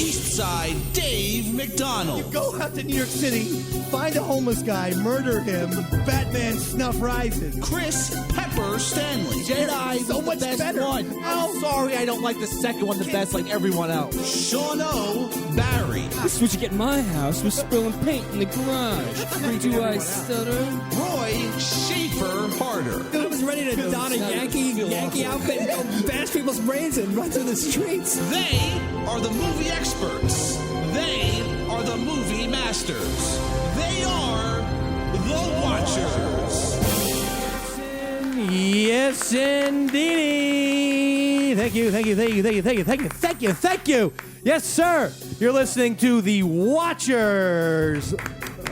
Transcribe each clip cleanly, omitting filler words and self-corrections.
East Side Dave McDonald. Go out to New York City, find a homeless guy, murder him, Batman snuff rises. Chris Pepper Stanley. Jedi, so much best better. one. Oh, sorry, I don't like the second one the best like everyone else. Sean O. Barry. This is what you get in my house with spilling paint in the garage. Do I stutter? Roy Schaefer Harder. I was ready to don a Yankee outfit and go bash people's brains and run through the streets. They are the movie experts. They are the movie masters. They are the Watchers. Yes, indeed. Thank you. Yes, sir. You're listening to the Watchers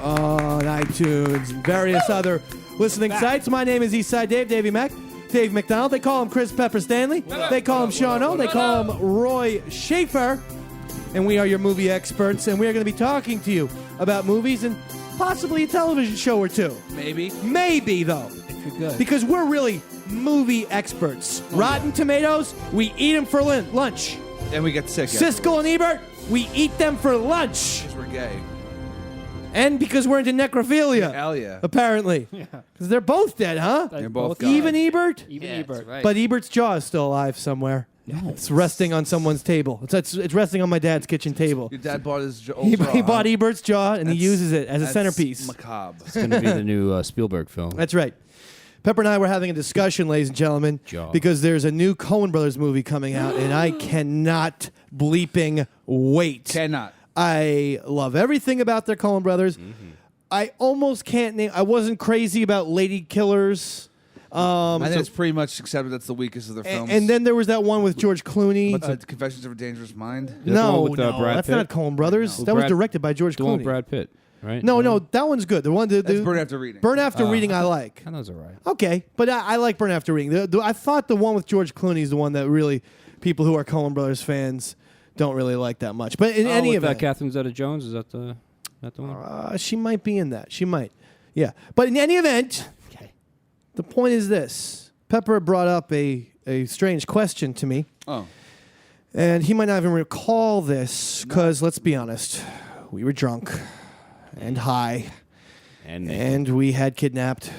on iTunes and various other listening sites. My name is Eastside Dave McDonald. They call him Chris Pepper Stanley. They call him Sean O. They call him Roy Schaefer. And we are your movie experts, and we are going to be talking to you about movies and possibly a television show or two. Maybe, though. if you're good. Because we're really movie experts. Rotten Tomatoes, we eat them for lunch. And we get sick. Siskel and Ebert, we eat them for lunch. Because we're gay. And because we're into necrophilia. Hell yeah. Apparently. Because they're both dead, huh? They're both gone. Even Ebert? Even Ebert. Right. But Ebert's jaw is still alive somewhere. No. It's resting on someone's table. It's resting on my dad's kitchen table. Your dad bought his jaw. He bought Ebert's jaw, and he uses it as a centerpiece. Macabre. It's going to be the new Spielberg film. That's right. Pepper and I were having a discussion, ladies and gentlemen, Jaw. because there's a new Coen Brothers movie coming out, and I cannot bleeping wait. Cannot. I love everything about their Coen Brothers. Mm-hmm. I almost can't name. I wasn't crazy about Lady Killers. I think it's pretty much accepted that's the weakest of their films. And then there was that one with George Clooney. Confessions of a Dangerous Mind? No, with, Brad that's Pitt? not Coen Brothers. No. That was Brad- directed by George The one Clooney. with Brad Pitt, right? No, that one's good. The one That's Burn After Reading. Burn After Reading I like. I know it's all right. Okay, but I like Burn After Reading. I thought the one with George Clooney is the one that really people who are Coen Brothers fans don't really like that much. But in any with, event, Catherine Zeta-Jones, is that the one? she might be in that. She might. Yeah. But in any event, the point is this. Pepper brought up a strange question to me. Oh. And he might not even recall this because, let's be honest, we were drunk and high. And we had kidnapped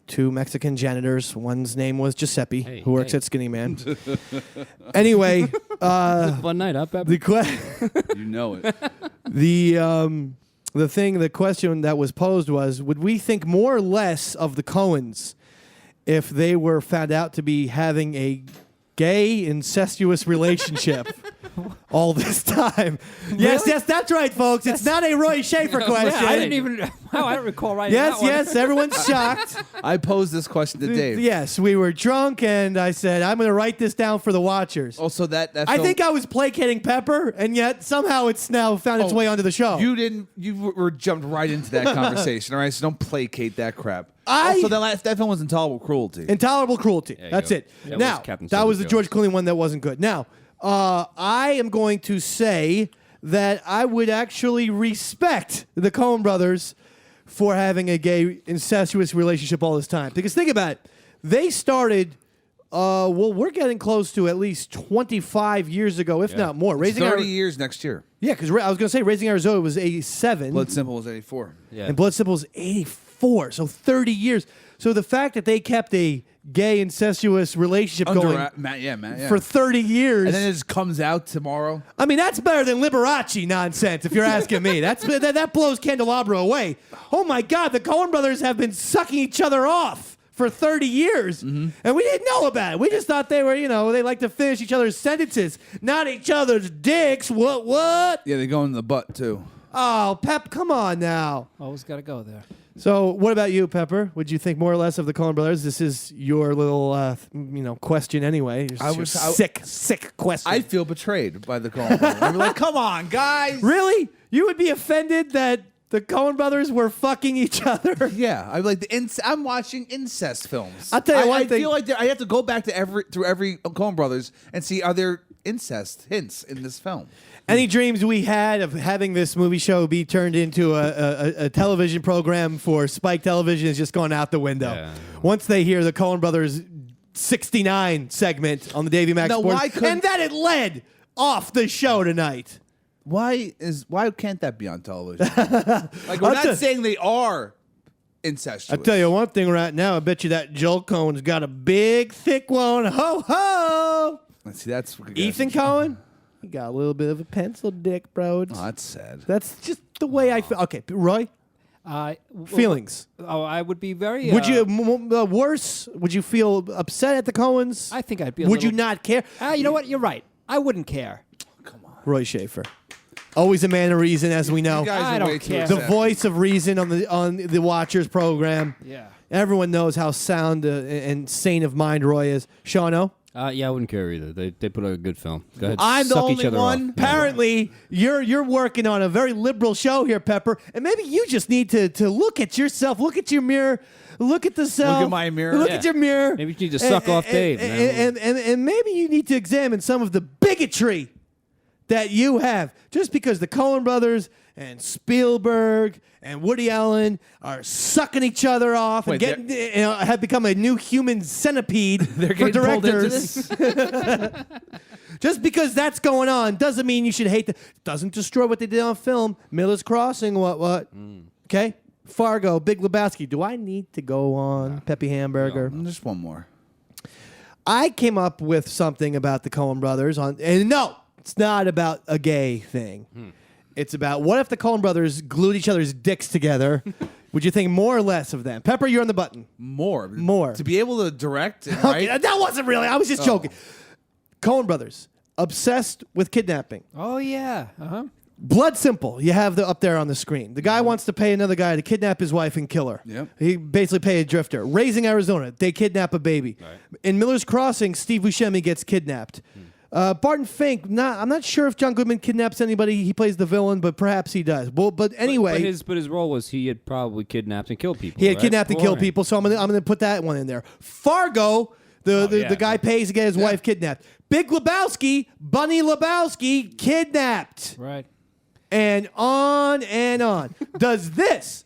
two Mexican janitors. One's name was Giuseppe, who works at Skinny Man. Anyway. Fun night, huh, Pepper? You know it. The question that was posed was, would we think more or less of the Coens if they were found out to be having a gay, incestuous relationship all this time? Really? Yes, that's right, folks. It's not a Roy Schaefer question. I didn't even. Wow, I don't recall writing that one. Yes, everyone's shocked. I posed this question to Dave. Yes, we were drunk, and I said, I'm going to write this down for the Watchers. Also, that I film, think I was placating Pepper, and yet somehow it's now found its way onto the show. You were jumped right into that conversation, all right? So don't placate that crap. Also, that film was Intolerable Cruelty. Intolerable Cruelty. That's it. That now, was Captain that was the Zeta-Jones. George Clooney one that wasn't good. Now, I am going to say that I would actually respect the Coen brothers for having a gay, incestuous relationship all this time. Because think about it. They started, we're getting close to at least 25 years ago, if not more. It's 30 years next year. Yeah, because I was going to say Raising Arizona was 87. Blood Simple was 84. Yeah. And Blood Simple was 84. So 30 years. So the fact that they kept a gay, incestuous relationship going Matt, for 30 years. And then it just comes out tomorrow. I mean, that's better than Liberace nonsense, if you're asking me. That blows Candelabra away. Oh, my God. The Coen brothers have been sucking each other off for 30 years. And we didn't know about it. We just thought they were, they like to finish each other's sentences, not each other's dicks. What? Yeah, they go in the butt, too. Oh, Pep, come on now. Always got to go there. So, what about you, Pepper? Would you think more or less of the Coen brothers? This is your little, question anyway. Sick question. I feel betrayed by the Coen brothers. I'm like, come on, guys. Really? You would be offended that the Coen brothers were fucking each other? Yeah, I'm watching incest films. I'll tell you one thing. I feel like I have to go back to every Coen brothers and see, are there incest hints in this film? Any dreams we had of having this movie show be turned into a television program for Spike Television has just gone out the window. Yeah. Once they hear the Coen Brothers 69 segment on the Davey Max Now, Sports, why couldn't- and that it led off the show tonight. Why can't that be on television? Like, we're not saying they are incestuous. I'll tell you one thing right now. I bet you that Joel Coen's got a big, thick one. Ho, ho! See, that's Ethan Coen, he got a little bit of a pencil dick, bro. Oh, that's sad. That's just the way I feel. Okay, Roy? Feelings. I would be very. Would you worse? Would you feel upset at the Coens? I think I'd be. Would you not care? You know what? You're right. I wouldn't care. Come on, Roy Schaefer, always a man of reason, as we know. You guys I are don't way too care. The upset. voice of reason on the Watchers program. Yeah. Everyone knows how sound and sane of mind Roy is. Shawno? Yeah, I wouldn't care either. They put a good film. Go ahead, I'm the suck each only other one. off. Apparently, you're working on a very liberal show here, Pepper, and maybe you just need to look at yourself, look at your mirror, look at the self. Look at my mirror. Look Yeah. at your mirror. Maybe you need to suck off Dave. man. And maybe you need to examine some of the bigotry that you have. Just because the Coen brothers and Spielberg and Woody Allen are sucking each other off and Wait, have become a new human centipede They're for getting pulled into directors. this? Just because that's going on doesn't mean you should hate them. Doesn't destroy what they did on film. Miller's Crossing, what? Okay? Fargo, Big Lebowski. Do I need to go on Peppy Hamburger? Just one more. I came up with something about the Coen brothers and no, it's not about a gay thing. It's about what if the Coen brothers glued each other's dicks together? Would you think more or less of them? Pepper, you're on the button. More. More. To be able to direct and Okay, write. that wasn't really. I was just joking. Coen brothers, obsessed with kidnapping. Oh yeah. Blood Simple, you have up there on the screen. The guy wants to pay another guy to kidnap his wife and kill her. Yep. He basically paid a drifter. Raising Arizona, they kidnap a baby. In Miller's Crossing, Steve Buscemi gets kidnapped. Barton Fink, I'm not sure if John Goodman kidnaps anybody. He plays the villain, but perhaps he does. Well, but anyway, But his role was he had probably kidnapped and killed people. he had right? kidnapped and killed Boring. people, so I'm gonna put that one in there. Fargo, the guy pays to get his wife kidnapped. Big Lebowski, Bunny Lebowski, kidnapped. Right. And on and on. Does this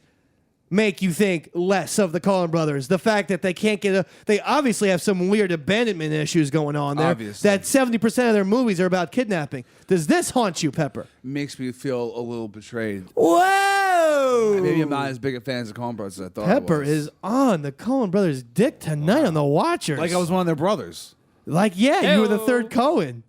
make you think less of the Coen brothers? The fact that they can't they obviously have some weird abandonment issues going on there. Obviously. That 70% of their movies are about kidnapping. Does this haunt you, Pepper? Makes me feel a little betrayed. Whoa! Maybe I'm not as big a fan as the Coen brothers as I thought. Pepper I was. is on the Coen brothers' dick tonight on the Watchers. Like I was one of their brothers. Like, yeah, you were the Hey-o. third Coen.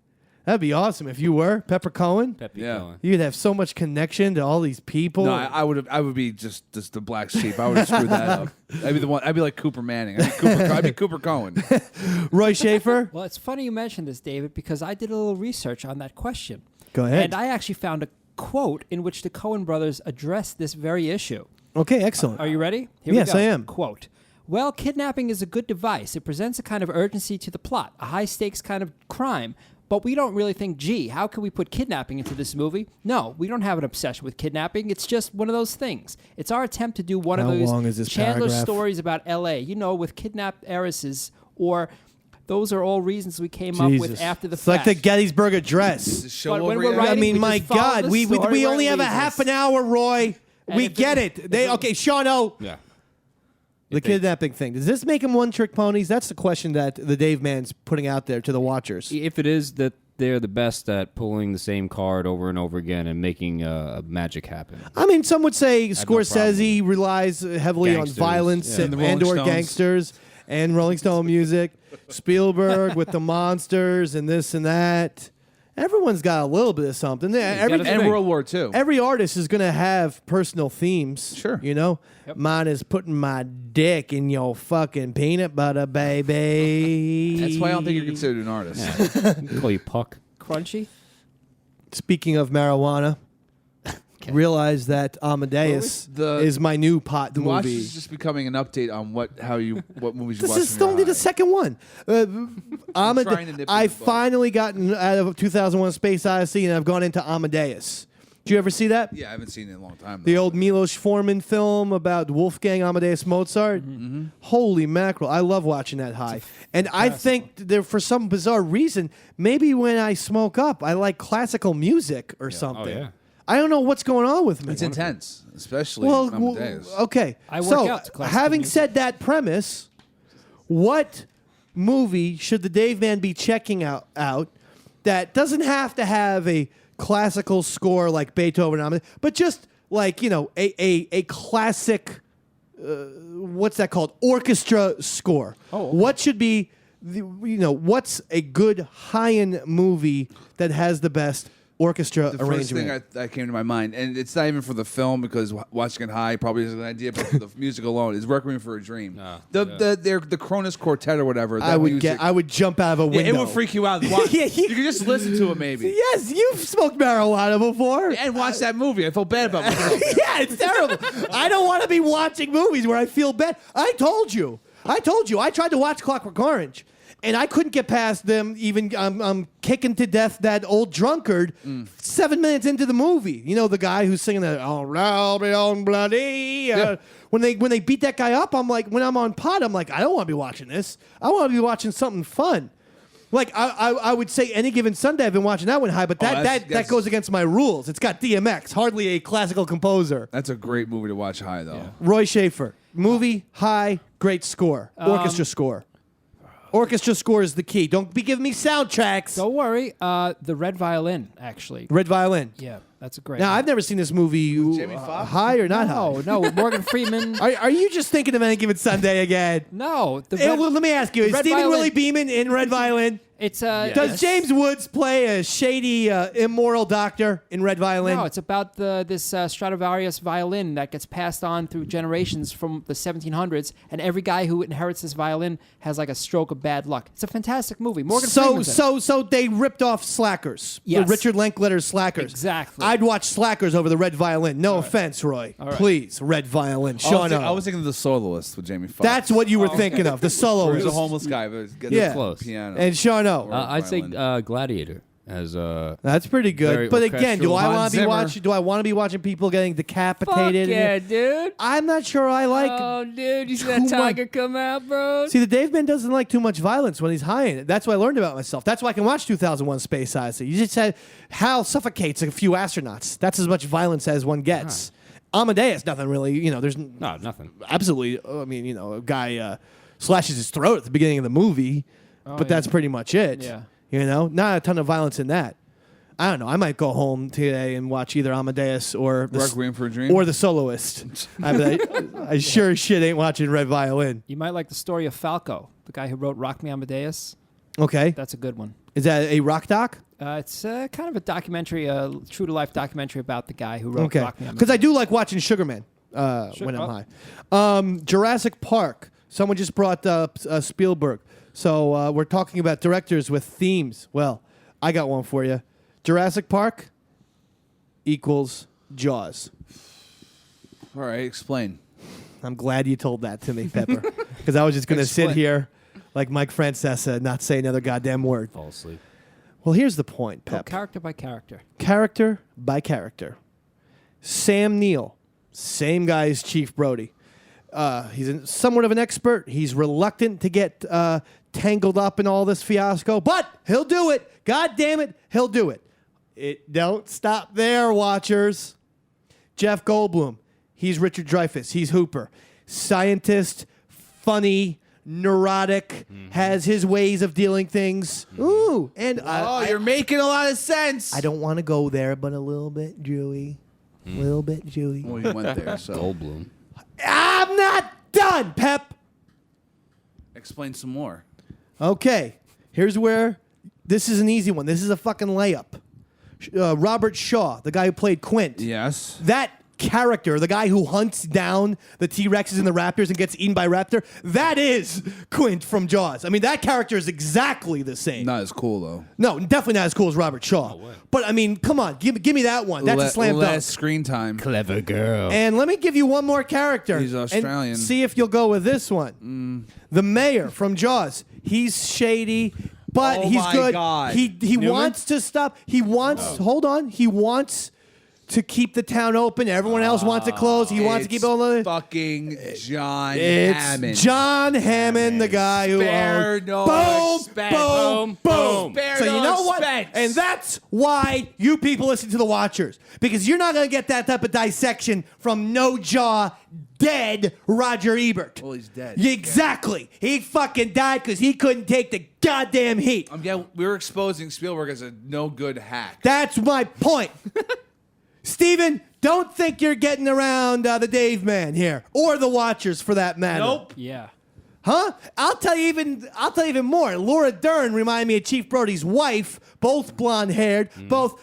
That'd be awesome if you were Pepper Coen. Peppy Yeah. Coen. You'd have so much connection to all these people. No, I would be just the black sheep. I would have screwed that up. I'd be the one. I'd be like Cooper Manning. I'd be Cooper Coen. Roy Schaefer. Well, it's funny you mentioned this, David, because I did a little research on that question. Go ahead. And I actually found a quote in which the Coen brothers addressed this very issue. Okay, excellent. Are you ready? Here Yes, we go. I am. Quote. Well, kidnapping is a good device. It presents a kind of urgency to the plot, a high-stakes kind of crime. But we don't really think, gee, how can we put kidnapping into this movie? No, we don't have an obsession with kidnapping. It's just one of those things. It's our attempt to do one How of those long is this Chandler paragraph? stories about L.A., with kidnapped heiresses, or those are all reasons we came up with after the It's like fact. the Gettysburg Address. The show But when over we're yet? writing- I mean, we my just follow God, the we story only where it have a leads half us. an hour, Roy. And We if get it- it. Okay, Shawno, Yeah. the kidnapping thing. Does this make them one-trick ponies? That's the question that the Dave Man's putting out there to the Watchers. If it is that they're the best at pulling the same card over and over again and making magic happen. I mean, some would say no Scorsese relies heavily Gangsters, on violence yeah. And the Rolling and/or Stones. gangsters and Rolling Stone music. Spielberg with the monsters and this and that. Everyone's got a little bit of something. Every, gotta And think. World War II. every artist is going to have personal themes. Sure. You know? Mine is putting my dick in your fucking peanut butter, baby. That's why I don't think you're considered an artist. Call you Puck. Crunchy? Speaking of marijuana, realize that Amadeus The- is my new pot The Watch movie. is just becoming an update on what movies you This watch. is when you're only the high. second one. trying to nip it I in the bud. finally gotten out of 2001: Space Odyssey, and I've gone into Amadeus. Did you ever see that? Yeah, I haven't seen it in a long time. The though. old Milos Forman film about Wolfgang Amadeus Mozart. Mm-hmm. Holy mackerel! I love watching that high, and I think there, for some bizarre reason, maybe when I smoke up, I like classical music or something. Oh, yeah. I don't know what's going on with me. It's intense, especially Well, Amadeus. okay. I work so, out to classical having music. said that premise, what movie should the Dave Man be checking out that doesn't have to have a classical score like Beethoven, but just like, a classic, what's that called? Orchestra score. Oh, okay. What should be, what's a good high-end movie that has the best orchestra The arrangement? first thing that came to my mind, and it's not even for the film because watching it high probably isn't an idea, but for the music alone, is Requiem for a Dream. The Cronus Quartet or whatever. I would jump out of a window. It would freak you out. You could just listen to it maybe. Yes, you've smoked marijuana before. And watch that movie. I felt bad about myself. Yeah, it's terrible. I don't want to be watching movies where I feel bad. I told you. I tried to watch Clockwork Orange. And I couldn't get past them even kicking to death that old drunkard 7 minutes into the movie. You know, the guy who's singing that, oh, I'll be on bloody. When they beat that guy up, I'm like, when I'm on pot, I'm like, I don't want to be watching this. I want to be watching something fun. Like, I would say Any Given Sunday, I've been watching that one high, but that goes against my rules. It's got DMX, hardly a classical composer. That's a great movie to watch high, though. Yeah. Roy Schaefer, movie, high, great score. Orchestra score. Orchestra score is the key. Don't be giving me soundtracks. Don't worry. The Red Violin, actually. Red Violin. Yeah, that's a great Now, one. I've never seen this movie Jamie Foxx? high or not No, high. no, with Morgan Freeman. Are you just thinking of Any Given Sunday again? No. Well, let me ask you. Is Red Stephen Violin- Willie Beeman in Red Violin? It's Does James Woods play a shady, immoral doctor in Red Violin? No, it's about this Stradivarius violin that gets passed on through generations from the 1700s, and every guy who inherits this violin has like a stroke of bad luck. It's a fantastic movie. Morgan Freeman's in it. So they ripped off Slackers. Yes. The Richard Linklater's Slackers. Exactly. I'd watch Slackers over the Red Violin. No offense, Roy. right. Please, Red Violin. I was thinking of The Soloist with Jamie Foxx. That's what you were thinking of. The solo. Where he's a homeless guy, but gets Yeah. a piano. And Seano. I'd say Gladiator as That's pretty good. Very But again, do I Hans want to be Zimmer. watching? Do I want to be watching people getting decapitated? dude. I'm not sure I like. Oh, dude, you see that tiger come out, bro? See, the Dave man doesn't like too much violence when he's high in it. That's what I learned about myself. That's why I can watch 2001: Space Odyssey. You just said Hal suffocates a few astronauts. That's as much violence as one gets. Amadeus, nothing really. There's No, nothing. absolutely. I mean, a guy slashes his throat at the beginning of the movie, but that's pretty much it. Yeah. Not a ton of violence in that. I don't know. I might go home today and watch either Amadeus or Requiem for a Dream? or The Soloist. I sure as shit ain't watching Red Violin. You might like the story of Falco, the guy who wrote Rock Me Amadeus. Okay, That's a good one. is that a rock doc? It's kind of a documentary, a true-to-life documentary about the guy who wrote Okay, Rock Me Amadeus. because I do like watching Sugarman when I'm high. Jurassic Park. Someone just brought up Spielberg. So we're talking about directors with themes. Well, I got one for you. Jurassic Park equals Jaws. All right, explain. I'm glad you told that to me, Pepper, because I was just going to sit Explain. here like Mike Francesa and not say another goddamn word. Fall asleep. Well, here's the point, Go Pep. character by character. Character by character. Sam Neill, same guy as Chief Brody. He's somewhat of an expert. He's reluctant to get tangled up in all this fiasco, but he'll do it. God damn it, he'll do it. It don't stop there, watchers. Jeff Goldblum, he's Richard Dreyfuss. He's Hooper. Scientist, funny, neurotic, has his ways of dealing things. Ooh, and You're making a lot of sense. I don't want to go there, but a little bit Jewy. A little bit Jewy. Well, you went there, so Goldblum. I'm not done, Pep. explain some more. Okay, here's where this is an easy one. This is a fucking layup. Robert Shaw, the guy who played Quint. Yes. That character, the guy who hunts down the T-Rexes and the raptors and gets eaten by raptor, that is Quint from Jaws. I mean, that character is exactly the same. Not as cool though. No, definitely not as cool as Robert Shaw. But I mean, come on, give me that one. That's a slam dunk. Less screen time. Clever girl. And let me give you one more character. He's Australian. And see if you'll go with this one. The mayor from Jaws. He's shady, but Oh he's my good. God. He wants to stop. He wants. Hold on. He wants to keep the town open. Everyone else wants it closed. He wants to keep it all the. Fucking John It's Hammond. John Hammond, the guy who Spare owns. no boom, expense. boom, boom. Spare So you no know what? expense. And that's why you people listen to the Watchers, because you're not going to get that type of dissection from no jaw dead Roger Ebert. Well, he's dead. Yeah, exactly. He fucking died because he couldn't take the goddamn heat. We're exposing Spielberg as a no good hack. That's my point. Steven, don't think you're getting around the Dave Man here, or the Watchers for that matter. Nope. Yeah. Huh? I'll tell you even more. Laura Dern reminded me of Chief Brody's wife, both blonde-haired, both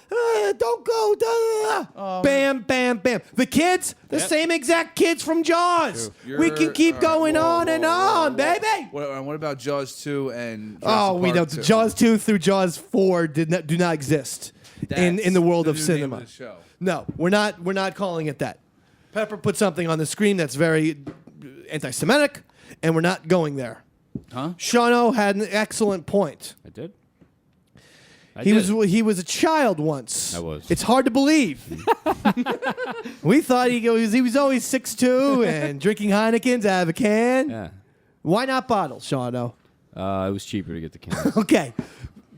don't go, bam, bam, bam. The kids, the same exact kids from Jaws. We can keep going on and on, baby. What about Jaws 2 and We know 2? Jaws 2 through Jaws 4 do not exist in the world of new cinema. name of the show. No, we're not calling it that. Pepper put something on the screen that's very anti-Semitic, and we're not going there. Huh? Shano had an excellent point. I did. He was a child once. I was. It's hard to believe. We thought he was always 6'2" and drinking Heinekens out of a can. Yeah. Why not bottles, Shano? It was cheaper to get the cans. Okay,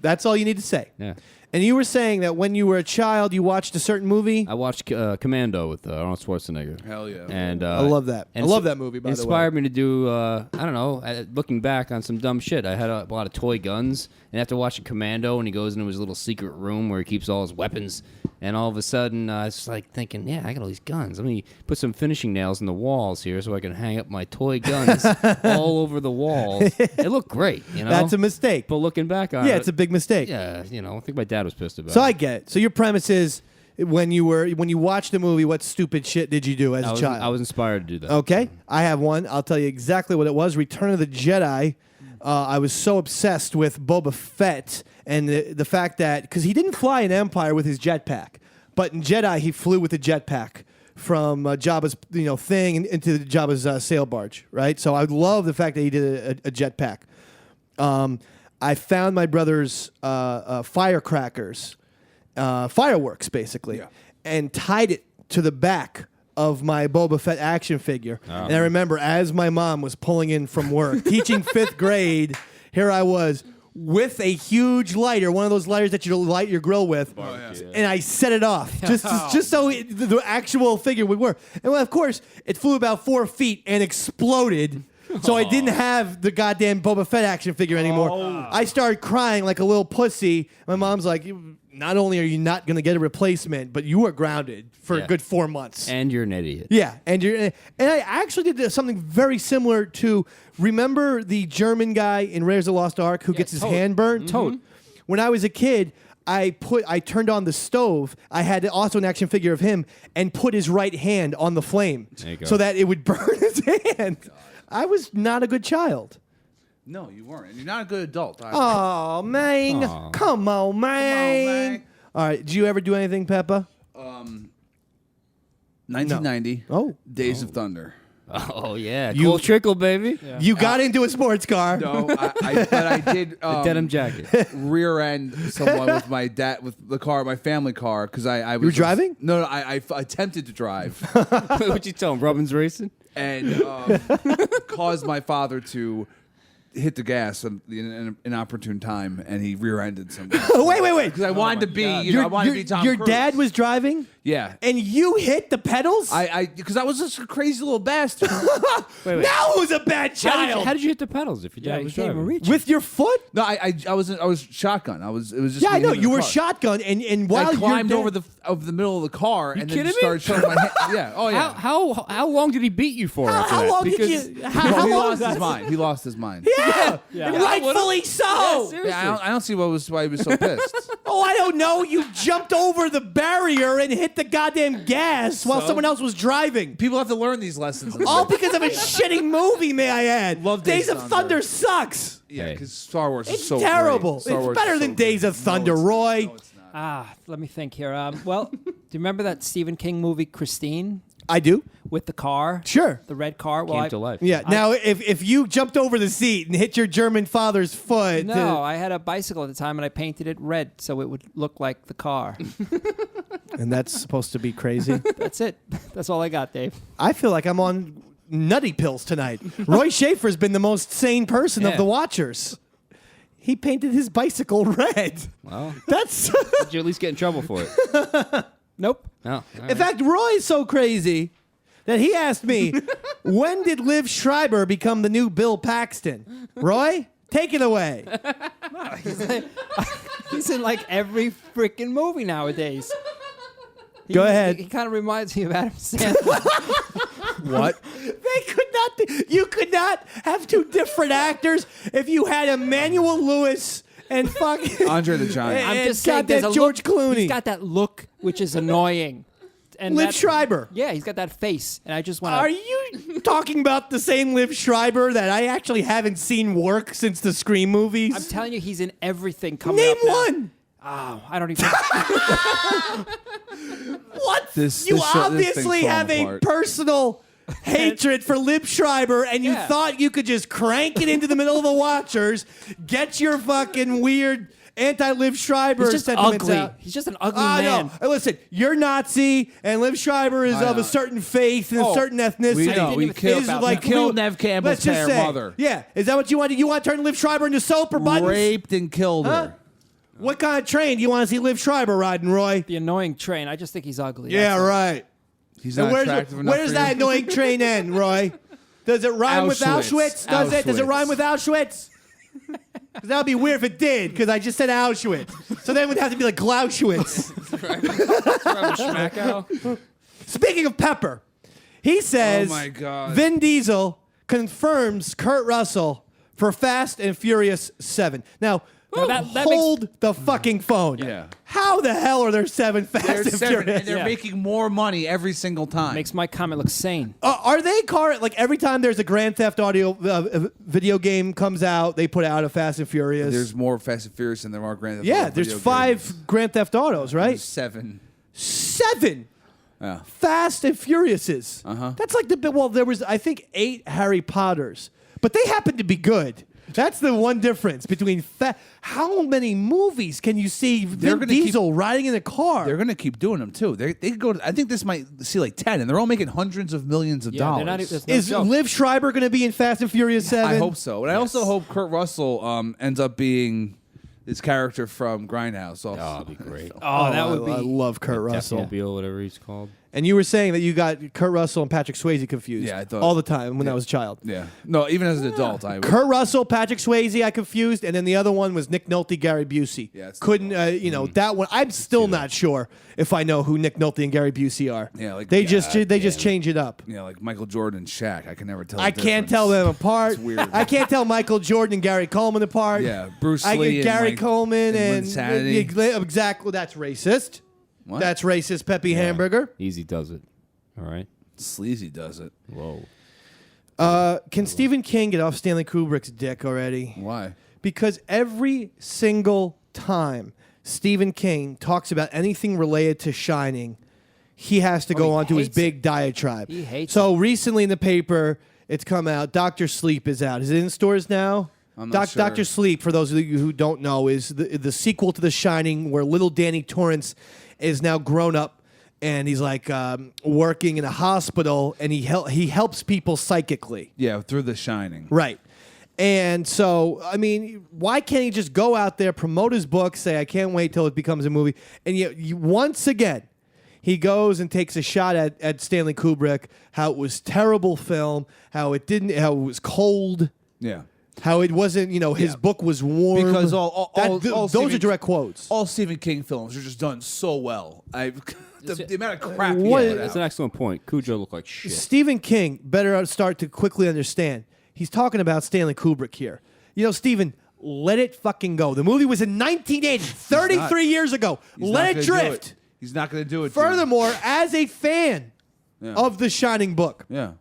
that's all you need to say. Yeah. And you were saying that when you were a child, you watched a certain movie. I watched Commando with Arnold Schwarzenegger. Hell yeah. And I love that. I and love that movie, by the way. Inspired me to do, I don't know, looking back on some dumb shit. I had a lot of toy guns, and after watching Commando, and he goes into his little secret room where he keeps all his weapons, and all of a sudden, I was like thinking, yeah, I got all these guns. Let me put some finishing nails in the walls here so I can hang up my toy guns all over the walls. It looked great, you know? That's a mistake. But looking back on it. Yeah, it's a big mistake. Yeah, you know, I think my dad was pissed about So it. I get it. So your premise is when you watched the movie, what stupid shit did you do as a child? I was inspired to do that. Okay, I have one. I'll tell you exactly what it was. Return of the Jedi. I was so obsessed with Boba Fett and the fact that because he didn't fly in Empire with his jetpack, but in Jedi he flew with a jetpack from Jabba's thing into Jabba's sail barge. Right. So I love the fact that he did a jetpack. I found my brother's firecrackers. Fireworks, basically, and tied it to the back of my Boba Fett action figure. And I remember as my mom was pulling in from work, teaching 5th grade, here I was with a huge lighter, one of those lighters that you light your grill with, and I set it off just so the actual figure would work. And well, of course, it flew about 4 feet and exploded. So I didn't have the goddamn Boba Fett action figure anymore. I started crying like a little pussy. My mom's like, not only are you not going to get a replacement, but you are grounded for a good 4 months. And you're an idiot. Yeah, and I actually did something very similar to, remember the German guy in Raiders of the Lost Ark who gets his hand burned? Toad. When I was a kid, I turned on the stove. I had also an action figure of him and put his right hand on the flame so that it would burn his hand. God. I was not a good child. No, you weren't. And you're not a good adult. Oh, man. Aw. Come on, man. All right. Did you ever do anything, Peppa? 1990. Oh. Days of Thunder. Oh, yeah. You- Cool trickle, baby. Yeah. You got into a sports car. No, but I did Denim jacket. rear end someone with my dad with the car, my family car, because I was. You were driving? No, I attempted to drive What you tell him? Robbins racing? and caused my father to hit the gas in an inopportune time, and he rear-ended somebody. Wait. Because I wanted to be, I wanted to be Tom Your Cruise. dad was driving? Yeah. And you hit the pedals? Because I was just a crazy little bastard. Wait. Now who's a bad child? How did you hit the pedals if your Yeah, dad you was can't even driving? reach. With your foot? No, I was shotgun. It was just. Yeah, I me know. and him in You the were car. shotgun, and while I climbed you're over the middle of the car and then kidding just me? started showing my hand. Yeah. Oh yeah. How long did he beat you for after How that? long Because did you? Well, How he long? lost his mind. He lost his mind. Yeah, Yeah. rightfully so. seriously. Yeah, I don't see why he was so pissed. Oh, I don't know. You jumped over the barrier and hit the goddamn gas while someone else was driving. People have to learn these lessons. All because of a shitty movie, may I add. Love Days Days of of Thunder Thunder. sucks. Yeah, Hey. because Star Wars is It's so terrible. great. Star It's Wars better is than so Days great. of Thunder, No, it's Roy. not. No, it's not. Let me think here. Well, do you remember that Stephen King movie, Christine, I do. with the car? Sure. The red car? Well, Came to life. Yeah. Now, if you jumped over the seat and hit your German father's foot, No, I had a bicycle at the time, and I painted it red so it would look like the car. and that's supposed to be crazy. That's it. That's all I got, Dave. I feel like I'm on nutty pills tonight. Roy Schaefer's been the most sane person of Yeah. the Watchers. He painted his bicycle red. Well, That's. did you at least get in trouble for it? Nope. No. In fact, Roy's so crazy that he asked me, when did Liv Schreiber become the new Bill Paxton? Roy, take it away. He's in like every freaking movie nowadays. Go ahead. He kind of reminds me of Adam Sandler. What? You could not have two different actors if you had Emmanuel Lewis and fucking Andre the Giant. I'm and just saying, got there's that a George look, Clooney. He's got that look which is annoying. And Liv Schreiber. Yeah, he's got that face, and I just want Are to. you talking about the same Liv Schreiber that I actually haven't seen work since the Scream movies? I'm telling you, he's in everything coming Name up now. one. Oh, I don't even. What? This You thing's obviously falling have a apart. personal hatred for Liv Schreiber, and you Yeah. thought you could just crank it into the middle of the Watchers, get your fucking weird anti-Liv Schreiber He's just sentiments ugly. out. He's just an ugly I man. know. Hey, listen, you're Nazi, and Liv Schreiber is I of a know. certain faith and a Oh, certain ethnicity. We know. didn't We even killed, think about we that. killed Nev Campbell's Let's just say, mother. Yeah, is that what you want? You want to turn Liv Schreiber into soap or buttons? Raped and killed Huh? her. What kind of train do you want to see Liv Schreiber riding, Roy? The annoying train. I just think he's ugly. Yeah, That's all. right. He's And not where's attractive enough. where does for that you? annoying train end, Roy? Does it rhyme with Auschwitz. Auschwitz? Does it? Does it Auschwitz. rhyme with Auschwitz? 'Cause that would be weird if it did, because I just said Auschwitz. So then it would have to be like Glauschwitz. Speaking of Pepper, he says Oh my God. Vin Diesel confirms Kurt Russell for Fast and Furious 7. Now, Now that hold the fucking phone. Yeah. How the hell are there 7 Fast There's and 7, Furious? and they're Yeah. making more money every single time. Makes my comment look sane. Are they like every time there's a Grand Theft Audio video game comes out, they put out a Fast and Furious? There's more Fast and Furious than there are Grand Theft yeah, Auto there's video 5 games. Grand Theft Autos, right? There's 7. 7 Yeah. Fast and Furiouses. That's like there was I think 8 Harry Potters, but they happen to be good. That's the one difference between how many movies can you see Vin gonna Diesel riding in a car? They're going to keep doing them too. They could go. I think this might see like 10, and they're all making hundreds of millions of Yeah, they're dollars. not. There's no Is joke. Liv Schreiber going to be in Fast and Furious 7? I hope so, and I also hope Kurt Russell ends up being his character from Grindhouse. Also. Oh, that'd be great. Oh, that would I be. love Kurt Russell. Mobile, whatever he's called. And you were saying that you got Kurt Russell and Patrick Swayze confused. Yeah, I thought- all the time when I was a child. Yeah. No, even as an adult, I would. Kurt Russell, Patrick Swayze, I confused, and then the other one was Nick Nolte, Gary Busey. Yeah, it's the couldn't that one? I'm still not sure if I know who Nick Nolte and Gary Busey are. Yeah, like, they God just change it up. Yeah, like Michael Jordan and Shaq. I can never tell. I the can't difference. tell them apart. It's weird. I can't tell Michael Jordan and Gary Coleman apart. Yeah, Bruce I Lee get and, Gary like, Coleman and Insanity. exactly. That's racist. What? That's racist. Peppy Hamburger. Easy does it. All right. Sleazy does it. Whoa. Can Stephen King get off Stanley Kubrick's dick already? Why? Because every single time Stephen King talks about anything related to Shining, he has to go he on to his hates big diatribe. He hates so recently in the paper, it's come out, Dr. Sleep is out. Is it in stores now? I'm not sure. Dr. Sleep, for those of you who don't know, is the sequel to The Shining, where little Danny Torrance is now grown up, and he's like working in a hospital, and he helps people psychically. Yeah, through The Shining. Right. And so, I mean, why can't he just go out there, promote his book, say, I can't wait till it becomes a movie? And yet, once again, he goes and takes a shot at Stanley Kubrick, how it was terrible film, how it was cold, Yeah. how it wasn't, his Yeah. book was warm. Because all those Stephen- are direct quotes. All Stephen King films are just done so well. The amount of crap. he What- put That's out. an excellent point. Cujo looked like shit. Stephen King better start to quickly understand. He's talking about Stanley Kubrick here. Stephen, let it fucking go. The movie was in 1980, 33 years ago. He's Let not it gonna do drift. He's not going to do it. dude. Furthermore, as a fan Yeah. of The Shining book, Yeah.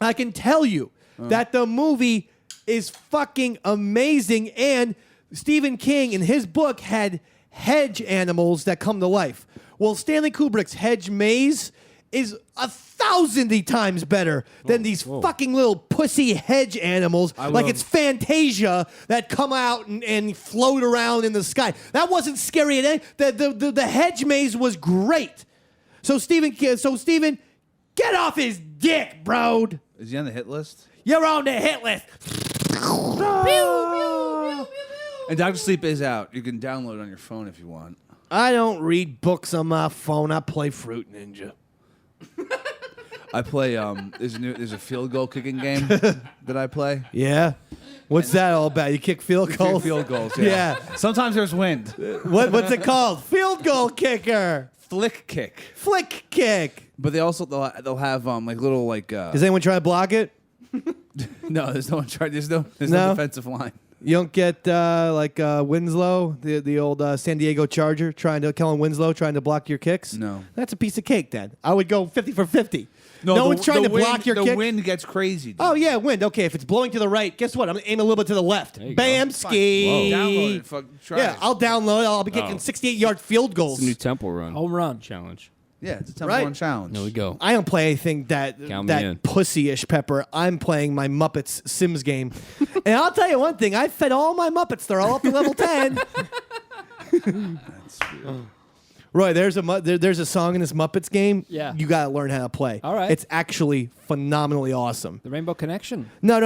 I can tell you that the movie is fucking amazing. And Stephen King, in his book, had hedge animals that come to life. Well, Stanley Kubrick's hedge maze is 1,000 times better than these fucking little pussy hedge animals, like it's Fantasia, that come out and float around in the sky. That wasn't scary at all. The hedge maze was great. So Stephen, get off his dick, bro. Is he on the hit list? You're on the hit list. And Dr. Sleep is out. You can download it on your phone if you want. I play. There's a field goal kicking game that I play. Yeah. What's that all about? You kick field goals? Field goals. Yeah. Sometimes there's wind. What's it called? Field goal kicker. Flick kick. Flick kick. But they'll have like little like. Does anyone try to block it? No, there's no one trying. There's no No? defensive line. You don't get Winslow, the old San Diego Charger, Kellen Winslow trying to block your kicks? No. That's a piece of cake then. I would go 50 for 50. No one's trying to block your kick. kick. The wind gets crazy. Dude. Oh, yeah, wind. Okay, if it's blowing to the right, guess what? I'm going to aim a little bit to the left. you Bam, go. ski. Download it. Try Yeah, it. I'll download it. I'll be kicking 68-yard field goals. It's a new temple run. Home run. Challenge. Yeah, it's a temple Right. run challenge. There we go. I don't play anything Count me in. that pussy-ish, Pepper. I'm playing my Muppets Sims game. And I'll tell you one thing. I fed all my Muppets. They're all up to level 10. Roy, there's a song in this Muppets game. Yeah. You got to learn how to play. All right. It's actually phenomenally awesome. The Rainbow Connection. No.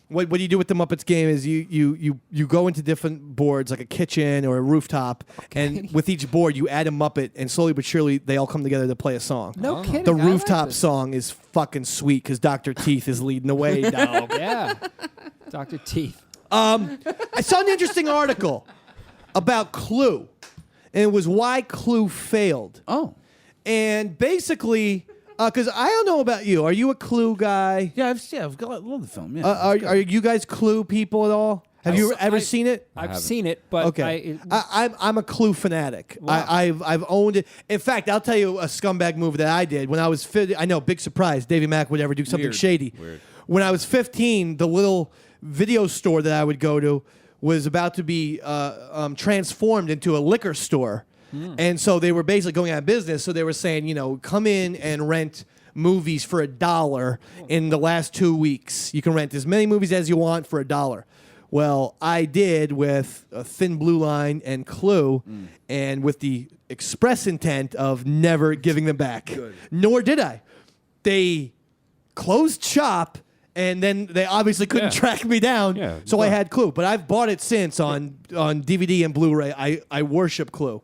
What you do with the Muppets game is you go into different boards like a kitchen or a rooftop, and with each board you add a Muppet, and slowly but surely they all come together to play a song. No kidding. The I like rooftop this. song is fucking sweet because Dr. Teeth is leading the way, dog. Yeah. Dr. Teeth. I saw an interesting article about Clue, and it was why Clue failed. Oh. And basically, because I don't know about you, are you a Clue guy? Yeah, I've got love the film. Yeah. Are you guys Clue people at all? Have you ever seen it? I've haven't. seen it, but Okay, I'm a Clue fanatic. Wow. I've owned it. In fact, I'll tell you a scumbag move that I did when I was 15. I know, big surprise. Davey Mack would ever do something Weird. shady. Weird. When I was 15, the little video store that I would go to was about to be transformed into a liquor store, and so they were basically going out of business. So they were saying, come in and rent movies for $1 in the last 2 weeks. You can rent as many movies as you want for $1. Well, I did with a Thin Blue Line and Clue, and with the express intent of never giving them back. Good. Nor did I. They closed shop, and then they obviously couldn't Yeah. track me down, Yeah, so I duh. had Clue. But I've bought it since on DVD and Blu-ray. I worship Clue.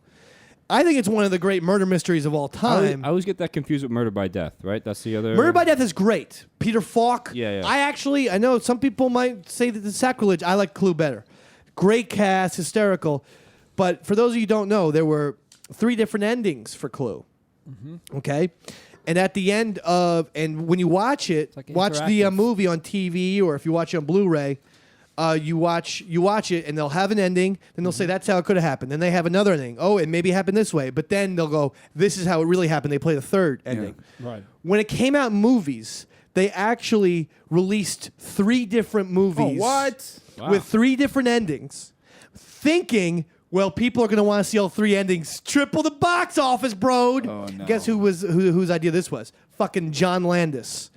I think it's one of the great murder mysteries of all time. I always get that confused with Murder by Death, right? That's the other. Murder by Death is great. Peter Falk. Yeah. I know some people might say that it's sacrilege. I like Clue better. Great cast, hysterical. But for those of you who don't know, there were 3 different endings for Clue. Okay? And at the end of, and when you watch it, like watch the interactive. movie on TV, or if you watch it on Blu-ray, you watch it, and they'll have an ending. Then they'll say that's how it could have happened. Then they have another ending. Oh, it maybe happened this way. But then they'll go, this is how it really happened. They play the third ending. Right. When it came out in movies, they actually released 3 different movies. what? Wow. With 3 different endings, thinking, well, people are going to want to see all 3 endings. Triple the box office, bro. Oh, no. Guess whose idea this was? Fucking John Landis.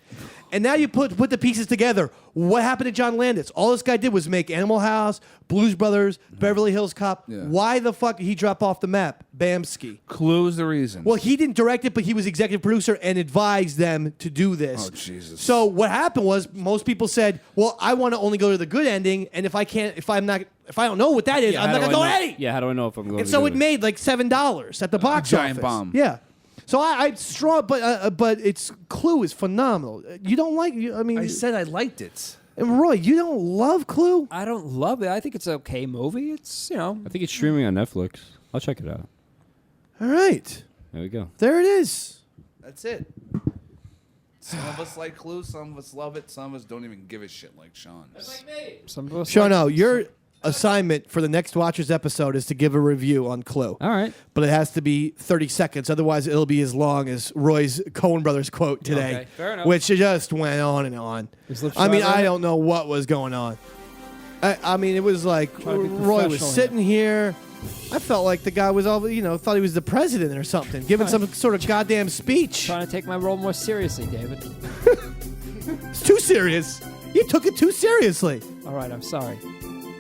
And now you put the pieces together. What happened to John Landis? All this guy did was make Animal House, Blues Brothers, Beverly Hills Cop. Yeah. Why the fuck did he drop off the map? Bamski. Clue's the reason. Well, he didn't direct it, but he was executive producer and advised them to do this. Oh, Jesus. So what happened was most people said, "Well, I want to only go to the good ending, and if I don't know what that is, I'm how not do gonna go I know- any." Yeah, how do I know if I'm going And to so do it made like $7 at the box giant office. bomb. Yeah. So I strong, but it's Clue is phenomenal. You don't like? I mean, I said I liked it. and Roy, you don't love Clue? I don't love it. I think it's an okay movie. It's, I think it's streaming on Netflix. I'll check it out. All right, There we go. there it is. That's it. Some of us like Clue, some of us love it, some of us don't even give a shit like Sean. some of us Sean, like- no, your assignment for the next Watchers episode is to give a review on Clue. All right. But it has to be 30 seconds. Otherwise, it'll be as long as Roy's Coen Brothers quote today, Okay, fair enough. which just went on and on. Is Liv I mean, Schreiber I in it? don't know what was going on. I mean, it was like Try to be Roy was professional sitting here. I felt like the guy was all, thought he was the president or something, giving some sort of goddamn speech. Trying to take my role more seriously, David. It's too serious. You took it too seriously. All right, I'm sorry.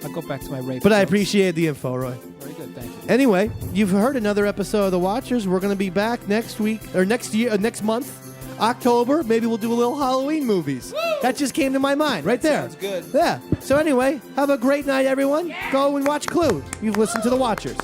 I'll go back to my rape. But I jokes. appreciate the info, Roy. Very good, thank you. Anyway, you've heard another episode of The Watchers. We're going to be back next week, or next month, October. Maybe we'll do a little Halloween movies. That just came to my mind right there. sounds good. Yeah. So anyway, have a great night, everyone. Go and watch Clue. You've listened to The Watchers.